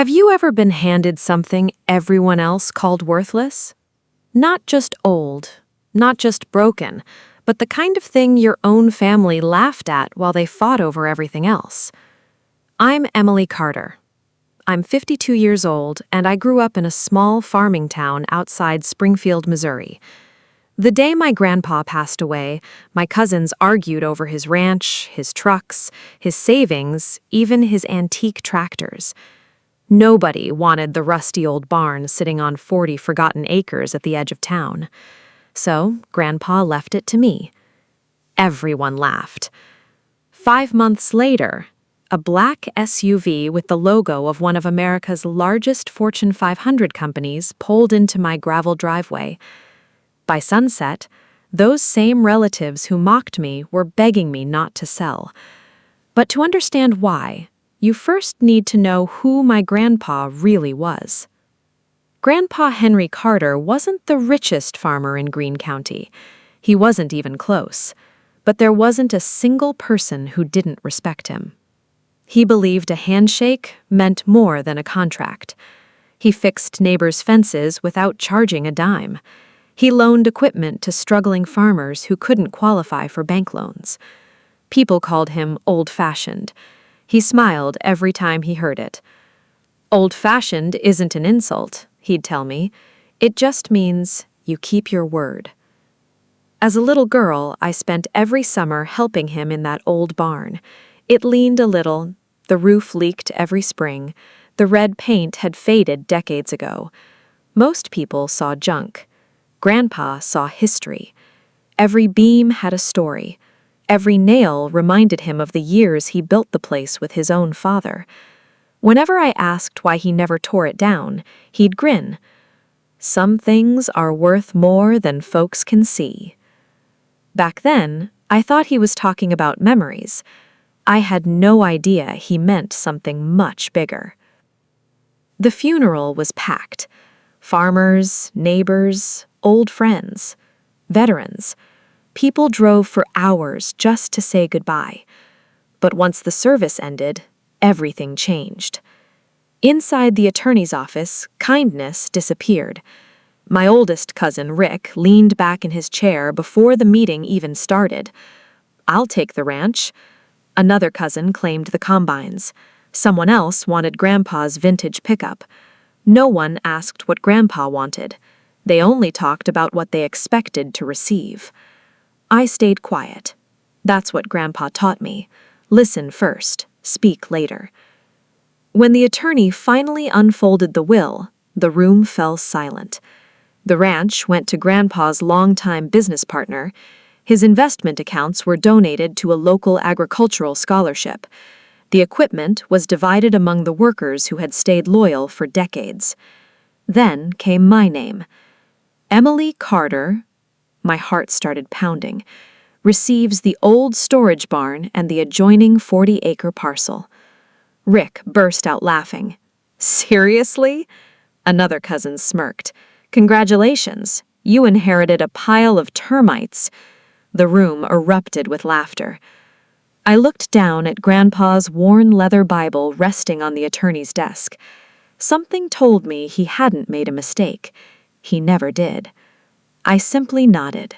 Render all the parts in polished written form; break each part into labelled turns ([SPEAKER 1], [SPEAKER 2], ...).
[SPEAKER 1] Have you ever been handed something everyone else called worthless? Not just old, not just broken, but the kind of thing your own family laughed at while they fought over everything else. I'm Emily Carter. I'm 52 years old, and I grew up in a small farming town outside Springfield, Missouri. The day my grandpa passed away, my cousins argued over his ranch, his trucks, his savings, even his antique tractors. Nobody wanted the rusty old barn sitting on 40 forgotten acres at the edge of town. So, Grandpa left it to me. Everyone laughed. 5 months later, a black SUV with the logo of one of America's largest Fortune 500 companies pulled into my gravel driveway. By sunset, those same relatives who mocked me were begging me not to sell. But to understand why, you first need to know who my grandpa really was. Grandpa Henry Carter wasn't the richest farmer in Greene County. He wasn't even close. But there wasn't a single person who didn't respect him. He believed a handshake meant more than a contract. He fixed neighbors' fences without charging a dime. He loaned equipment to struggling farmers who couldn't qualify for bank loans. People called him old-fashioned. He smiled every time he heard it. Old-fashioned isn't an insult, he'd tell me. It just means you keep your word. As a little girl, I spent every summer helping him in that old barn. It leaned a little, the roof leaked every spring, the red paint had faded decades ago. Most people saw junk. Grandpa saw history. Every beam had a story. Every nail reminded him of the years he built the place with his own father. Whenever I asked why he never tore it down, he'd grin. Some things are worth more than folks can see. Back then, I thought he was talking about memories. I had no idea he meant something much bigger. The funeral was packed. Farmers, neighbors, old friends, veterans. People drove for hours just to say goodbye. But once the service ended, everything changed. Inside the attorney's office, kindness disappeared. My oldest cousin, Rick, leaned back in his chair before the meeting even started. "I'll take the ranch." Another cousin claimed the combines. Someone else wanted Grandpa's vintage pickup. No one asked what Grandpa wanted. They only talked about what they expected to receive. I stayed quiet. That's what Grandpa taught me. Listen first, speak later. When the attorney finally unfolded the will, the room fell silent. The ranch went to Grandpa's longtime business partner. His investment accounts were donated to a local agricultural scholarship. The equipment was divided among the workers who had stayed loyal for decades. Then came my name. Emily Carter, my heart started pounding, receives the old storage barn and the adjoining 40-acre parcel. Rick burst out laughing. "Seriously?" Another cousin smirked. "Congratulations, you inherited a pile of termites." The room erupted with laughter. I looked down at Grandpa's worn leather Bible resting on the attorney's desk. Something told me he hadn't made a mistake. He never did. I simply nodded.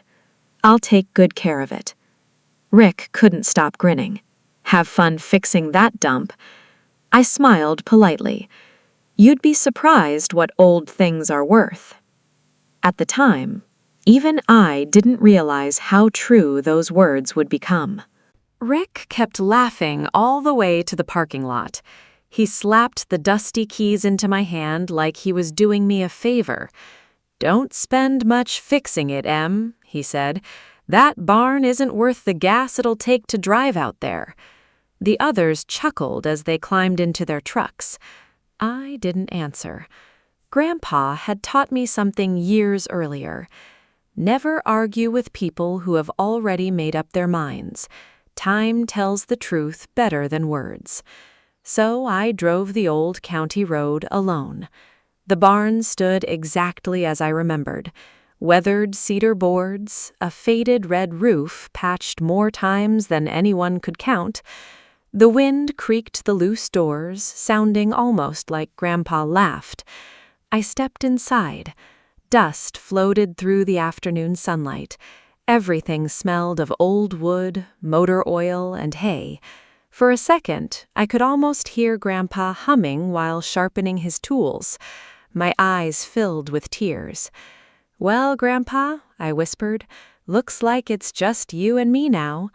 [SPEAKER 1] "I'll take good care of it." Rick couldn't stop grinning. "Have fun fixing that dump." I smiled politely. "You'd be surprised what old things are worth." At the time, even I didn't realize how true those words would become. Rick kept laughing all the way to the parking lot. He slapped the dusty keys into my hand like he was doing me a favor. "Don't spend much fixing it, Em," he said. "That barn isn't worth the gas it'll take to drive out there." The others chuckled as they climbed into their trucks. I didn't answer. Grandpa had taught me something years earlier. Never argue with people who have already made up their minds. Time tells the truth better than words. So I drove the old county road alone. The barn stood exactly as I remembered. Weathered cedar boards, a faded red roof patched more times than anyone could count. The wind creaked the loose doors, sounding almost like Grandpa laughed. I stepped inside. Dust floated through the afternoon sunlight. Everything smelled of old wood, motor oil, and hay. For a second, I could almost hear Grandpa humming while sharpening his tools. My eyes filled with tears. "Well, Grandpa," I whispered, "looks like it's just you and me now."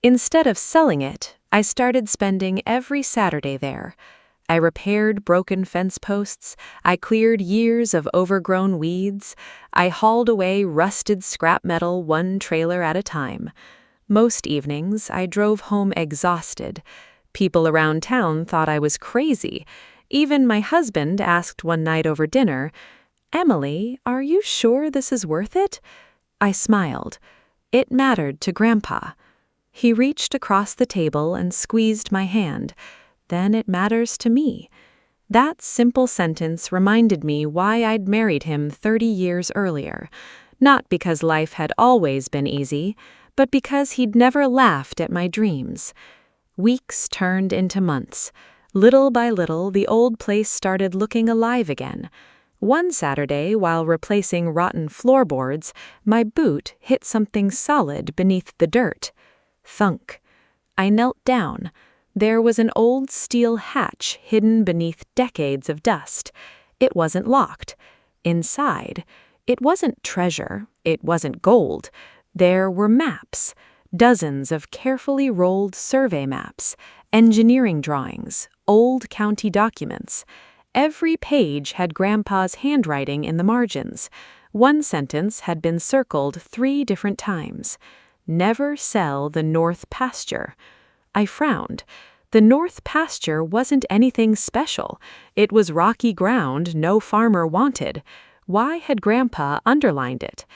[SPEAKER 1] Instead of selling it, I started spending every Saturday there. I repaired broken fence posts, I cleared years of overgrown weeds, I hauled away rusted scrap metal one trailer at a time. Most evenings, I drove home exhausted. People around town thought I was crazy. Even my husband asked one night over dinner, "Emily, are you sure this is worth it?" I smiled. It mattered to Grandpa. He reached across the table and squeezed my hand. Then it matters to me. That simple sentence reminded me why I'd married him 30 years earlier. Not because life had always been easy, but because he'd never laughed at my dreams. Weeks turned into months. Little by little, the old place started looking alive again. One Saturday, while replacing rotten floorboards, my boot hit something solid beneath the dirt. Thunk. I knelt down. There was an old steel hatch hidden beneath decades of dust. It wasn't locked. Inside, it wasn't treasure, it wasn't gold. There were maps, dozens of carefully rolled survey maps, engineering drawings, old county documents. Every page had Grandpa's handwriting in the margins. One sentence had been circled 3 different times. "Never sell the North Pasture." I frowned. The North Pasture wasn't anything special. It was rocky ground no farmer wanted. Why had Grandpa underlined it?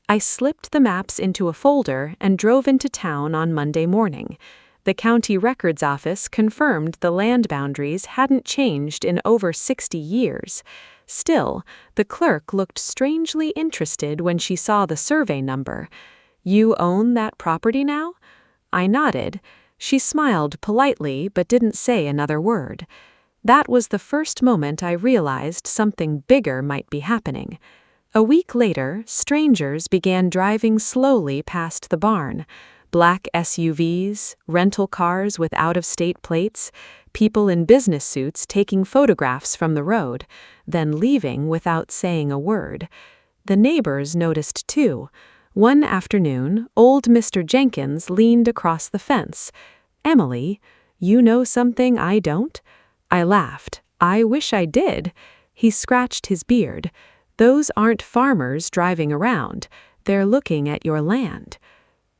[SPEAKER 1] I slipped the maps into a folder and drove into town on Monday morning. The county records office confirmed the land boundaries hadn't changed in over 60 years. Still, the clerk looked strangely interested when she saw the survey number. "You own that property now?" I nodded. She smiled politely but didn't say another word. That was the first moment I realized something bigger might be happening. A week later, strangers began driving slowly past the barn. Black SUVs, rental cars with out-of-state plates, people in business suits taking photographs from the road, then leaving without saying a word. The neighbors noticed too. One afternoon, old Mr. Jenkins leaned across the fence. "Emily, you know something I don't?" I laughed. "I wish I did." He scratched his beard. "Those aren't farmers driving around. They're looking at your land."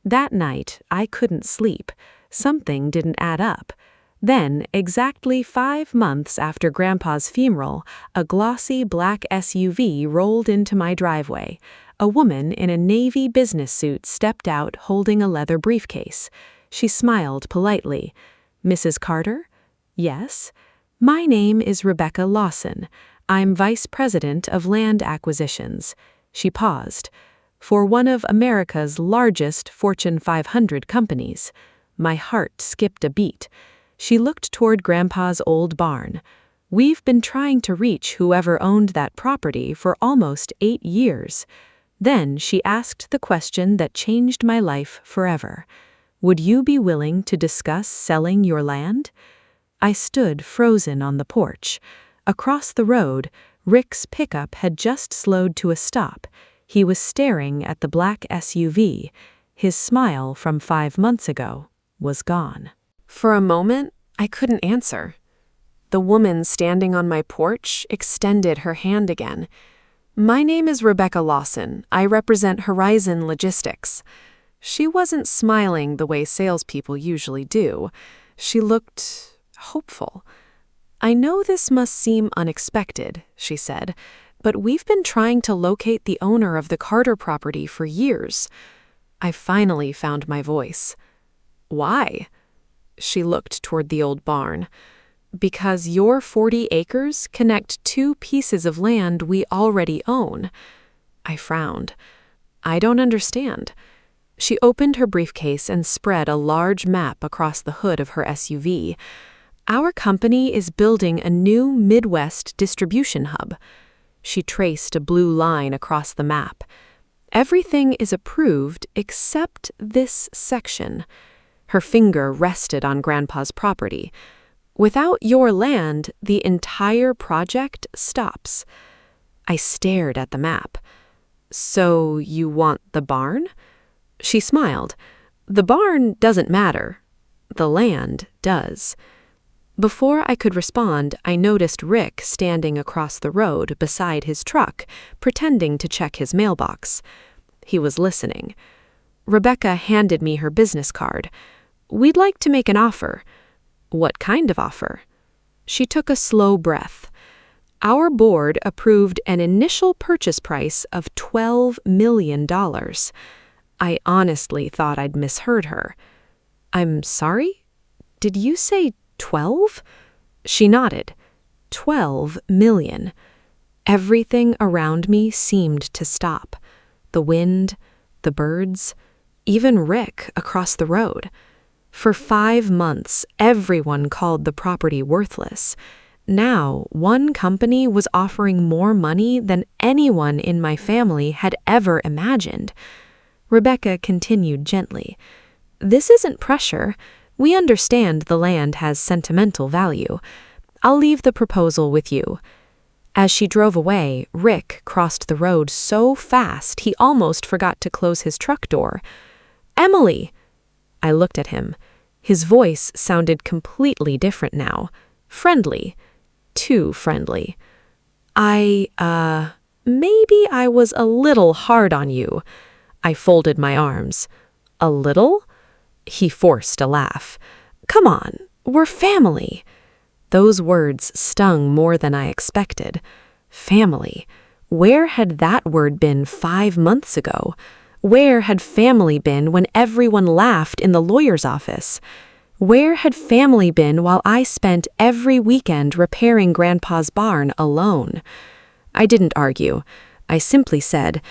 [SPEAKER 1] That night, I couldn't sleep. Something didn't add up. Then, exactly 5 months after Grandpa's funeral, a glossy black SUV rolled into my driveway. A woman in a navy business suit stepped out holding a leather briefcase. She smiled politely. "Mrs. Carter?" "Yes." "My name is Rebecca Lawson. I'm Vice President of Land Acquisitions." She paused. "For one of America's largest Fortune 500 companies." My heart skipped a beat. She looked toward Grandpa's old barn. "We've been trying to reach whoever owned that property for almost 8 years. Then she asked the question that changed my life forever. "Would you be willing to discuss selling your land?" I stood frozen on the porch. Across the road, Rick's pickup had just slowed to a stop. He was staring at the black SUV. His smile from 5 months ago was gone. For a moment, I couldn't answer. The woman standing on my porch extended her hand again. "My name is Rebecca Lawson. I represent Horizon Logistics." She wasn't smiling the way salespeople usually do. She looked hopeful. "I know this must seem unexpected," she said, "but we've been trying to locate the owner of the Carter property for years." I finally found my voice. "Why?" She looked toward the old barn. "Because your 40 acres connect 2 pieces of land we already own." I frowned. "I don't understand." She opened her briefcase and spread a large map across the hood of her SUV. Our company is building a new Midwest distribution hub. She traced a blue line across the map. Everything is approved except this section. Her finger rested on Grandpa's property. Without your land, the entire project stops. I stared at the map. So you want the barn? She smiled. The barn doesn't matter. The land does. Before I could respond, I noticed Rick standing across the road beside his truck, pretending to check his mailbox. He was listening. Rebecca handed me her business card. We'd like to make an offer. What kind of offer? She took a slow breath. Our board approved an initial purchase price of $12 million. I honestly thought I'd misheard her. I'm sorry? Did you say 12? She nodded. 12 million. Everything around me seemed to stop. The wind, the birds, even Rick across the road. For 5 months, everyone called the property worthless. Now, one company was offering more money than anyone in my family had ever imagined. Rebecca continued gently. This isn't pressure. We understand the land has sentimental value. I'll leave the proposal with you. As she drove away, Rick crossed the road so fast he almost forgot to close his truck door. Emily! I looked at him. His voice sounded completely different now. Friendly. Too friendly. Maybe I was a little hard on you. I folded my arms. A little? He forced a laugh. Come on, we're family. Those words stung more than I expected. Family. Where had that word been 5 months ago? Where had family been when everyone laughed in the lawyer's office? Where had family been while I spent every weekend repairing Grandpa's barn alone? I didn't argue. I simply said,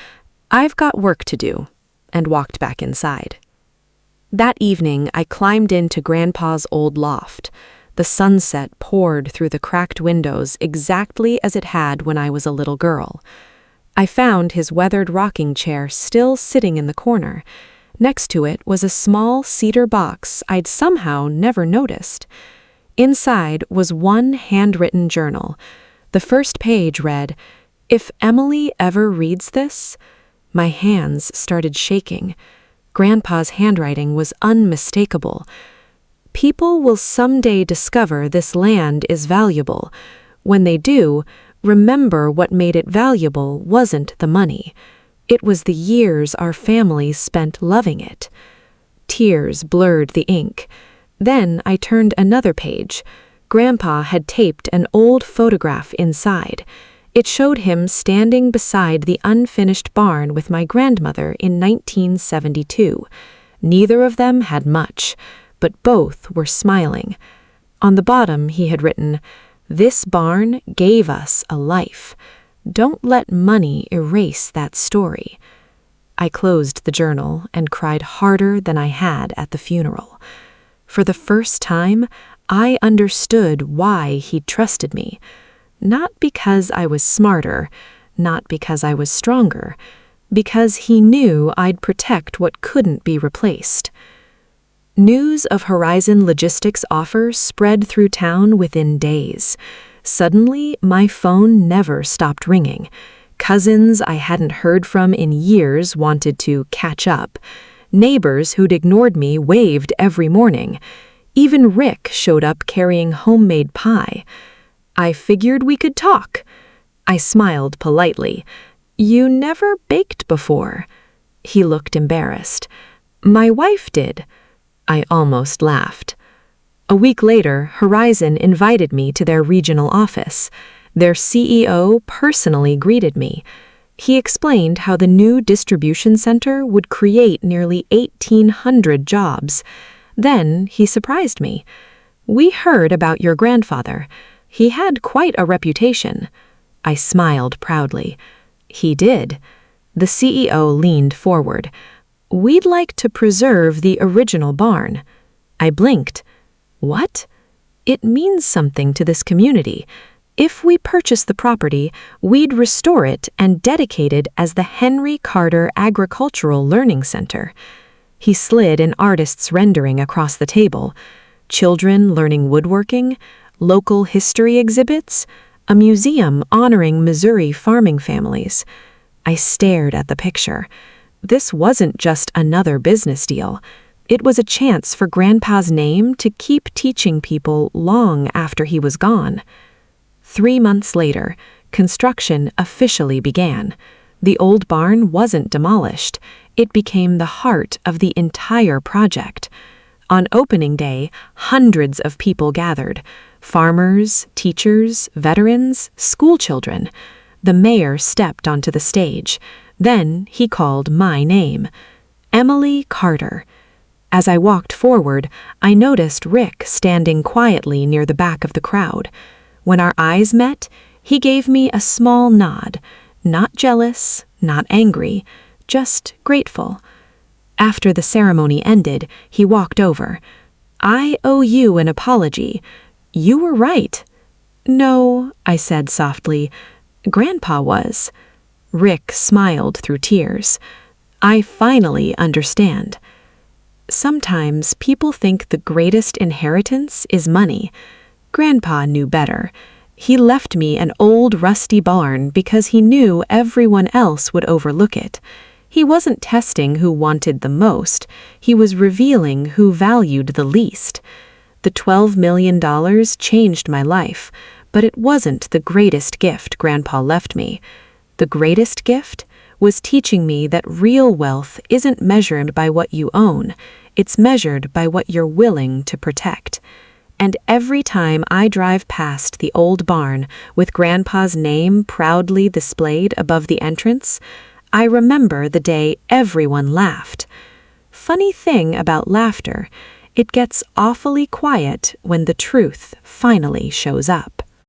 [SPEAKER 1] I've got work to do, and walked back inside. That evening, I climbed into Grandpa's old loft. The sunset poured through the cracked windows exactly as it had when I was a little girl. I found his weathered rocking chair still sitting in the corner. Next to it was a small cedar box I'd somehow never noticed. Inside was one handwritten journal. The first page read, If Emily ever reads this... My hands started shaking. Grandpa's handwriting was unmistakable. People will someday discover this land is valuable. When they do, remember what made it valuable wasn't the money. It was the years our families spent loving it. Tears blurred the ink. Then I turned another page. Grandpa had taped an old photograph inside. It showed him standing beside the unfinished barn with my grandmother in 1972. Neither of them had much, but both were smiling. On the bottom he had written, This barn gave us a life. Don't let money erase that story. I closed the journal and cried harder than I had at the funeral. For the first time, I understood why he'd trusted me. Not because I was smarter, not because I was stronger, because he knew I'd protect what couldn't be replaced. News of Horizon Logistics' offer spread through town within days. Suddenly, my phone never stopped ringing. Cousins I hadn't heard from in years wanted to catch up. Neighbors who'd ignored me waved every morning. Even Rick showed up carrying homemade pie. I figured we could talk. I smiled politely. You never baked before. He looked embarrassed. My wife did. I almost laughed. A week later, Horizon invited me to their regional office. Their CEO personally greeted me. He explained how the new distribution center would create nearly 1,800 jobs. Then he surprised me. We heard about your grandfather. He had quite a reputation. I smiled proudly. He did. The CEO leaned forward. "We'd like to preserve the original barn." I blinked. "What?" "It means something to this community. If we purchase the property, we'd restore it and dedicate it as the Henry Carter Agricultural Learning Center." He slid an artist's rendering across the table. Children learning woodworking, local history exhibits, a museum honoring Missouri farming families. I stared at the picture. This wasn't just another business deal. It was a chance for Grandpa's name to keep teaching people long after he was gone. 3 months later, construction officially began. The old barn wasn't demolished. It became the heart of the entire project. On opening day, hundreds of people gathered. Farmers, teachers, veterans, schoolchildren. The mayor stepped onto the stage. Then he called my name, Emily Carter. As I walked forward, I noticed Rick standing quietly near the back of the crowd. When our eyes met, he gave me a small nod, not jealous, not angry, just grateful. After the ceremony ended, he walked over. "I owe you an apology. You were right." "No," I said softly. "Grandpa was." Rick smiled through tears. "I finally understand." Sometimes people think the greatest inheritance is money. Grandpa knew better. He left me an old rusty barn because he knew everyone else would overlook it. He wasn't testing who wanted the most. He was revealing who valued the least. The $12 million changed my life, but it wasn't the greatest gift Grandpa left me. The greatest gift was teaching me that real wealth isn't measured by what you own. It's measured by what you're willing to protect. And every time I drive past the old barn with Grandpa's name proudly displayed above the entrance, I remember the day everyone laughed. Funny thing about laughter, it gets awfully quiet when the truth finally shows up.